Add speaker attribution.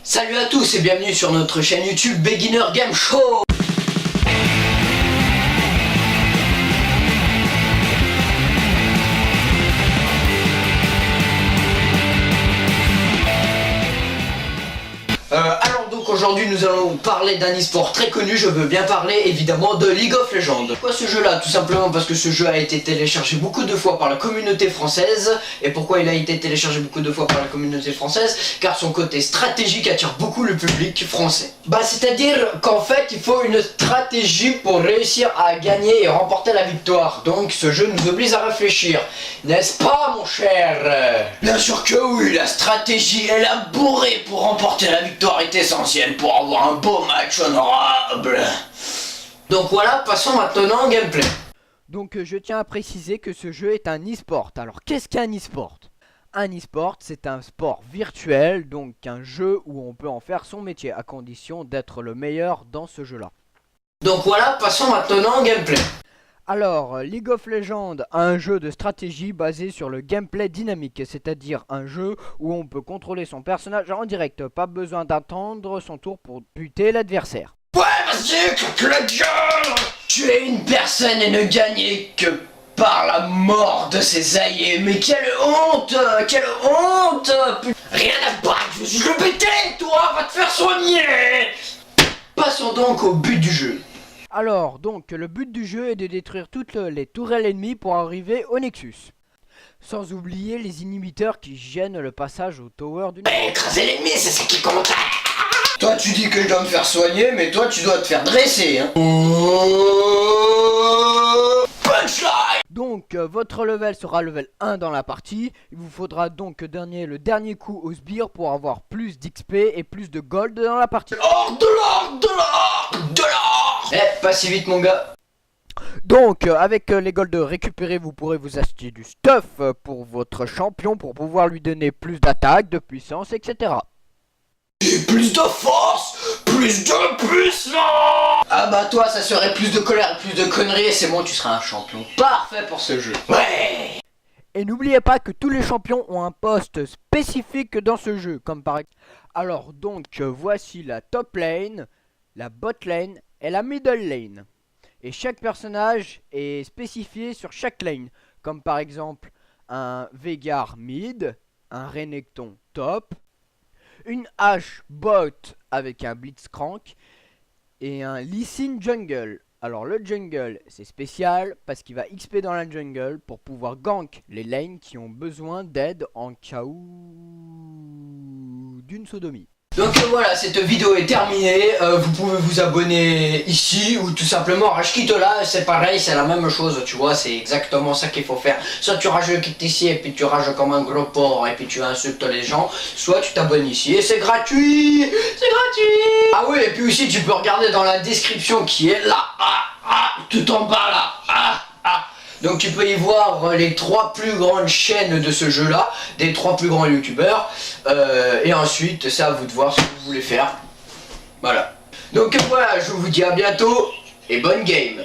Speaker 1: Salut à tous et bienvenue sur notre chaîne YouTube Beginner Game Show. Alors donc aujourd'hui nous allons parler d'un e-sport très connu. Je veux bien parler évidemment de League of Legends. Pourquoi ce jeu là? Tout simplement parce que ce jeu a été téléchargé beaucoup de fois par la communauté française. Et pourquoi il a été téléchargé beaucoup de fois par la communauté française? Car son côté stratégique attire beaucoup le public français. C'est à dire qu'en fait il faut une stratégie pour réussir à gagner et remporter la victoire. Donc ce jeu nous oblige à réfléchir, n'est-ce pas mon cher? Bien sûr que oui, la stratégie élaborée pour remporter la victoire est essentielle pour avoir un beau match honorable. Donc voilà, passons maintenant au gameplay.
Speaker 2: Donc je tiens à préciser que ce jeu est un e-sport. Alors qu'est-ce qu'un e-sport? Un e-sport, c'est un sport virtuel, donc un jeu où on peut en faire son métier, à condition d'être le meilleur dans ce jeu-là.
Speaker 1: Donc voilà, passons maintenant au gameplay.
Speaker 2: Alors, League of Legends, un jeu de stratégie basé sur le gameplay dynamique, c'est-à-dire un jeu où on peut contrôler son personnage en direct, pas besoin d'attendre son tour pour buter l'adversaire.
Speaker 1: Ouais, vas-y, claque la gueule! Tu es une personne et ne gagner que par la mort de ses alliés. Mais quelle honte! Quelle honte! Rien à battre, je suis le pété, toi, va te faire soigner! Passons donc au but du jeu.
Speaker 2: Alors, donc, le but du jeu est de détruire toutes les tourelles ennemies pour arriver au Nexus. Sans oublier les inhibiteurs qui gênent le passage au tower du Nexus.
Speaker 1: Écraser l'ennemi, c'est ça qui compte! Toi, tu dis que je dois me faire soigner, mais toi, tu dois te faire dresser, hein! Punchline!
Speaker 2: Donc, votre level sera level 1 dans la partie. Il vous faudra donc donner le dernier coup au sbire pour avoir plus d'XP et plus de gold dans la partie.
Speaker 1: Or, de l'or, de l'or, de l'or! Pas si vite, mon gars.
Speaker 2: Donc, avec les golds récupérés, vous pourrez vous acheter du stuff pour votre champion pour pouvoir lui donner plus d'attaque, de puissance, etc.
Speaker 1: Et plus de force, plus de puissance! Ah bah toi, ça serait plus de colère, plus de conneries, et c'est bon, tu seras un champion parfait pour ce jeu. Ouais!
Speaker 2: Et n'oubliez pas que tous les champions ont un poste spécifique dans ce jeu, comme par exemple... Alors donc, voici la top lane, la bot lane et la middle lane. Et chaque personnage est spécifié sur chaque lane, comme par exemple un Veigar mid, un Renekton top, une Ashe bot avec un Blitzcrank et un Lee Sin jungle. Alors le jungle c'est spécial parce qu'il va XP dans la jungle pour pouvoir gank les lanes qui ont besoin d'aide en cas d'une sodomie.
Speaker 1: Donc voilà, cette vidéo est terminée, vous pouvez vous abonner ici ou tout simplement rage quitte là, c'est pareil, c'est la même chose, tu vois, c'est exactement ça qu'il faut faire. Soit tu rage quitte ici et puis tu rages comme un gros porc et puis tu insultes les gens, soit tu t'abonnes ici et c'est gratuit. C'est gratuit. Ah oui, et puis aussi tu peux regarder dans la description qui est là, tout en bas là, Donc tu peux y voir les 3 plus grandes chaînes de ce jeu là, des 3 plus grands youtubeurs, et ensuite c'est à vous de voir ce que vous voulez faire. Voilà. Donc voilà, je vous dis à bientôt et bonne game.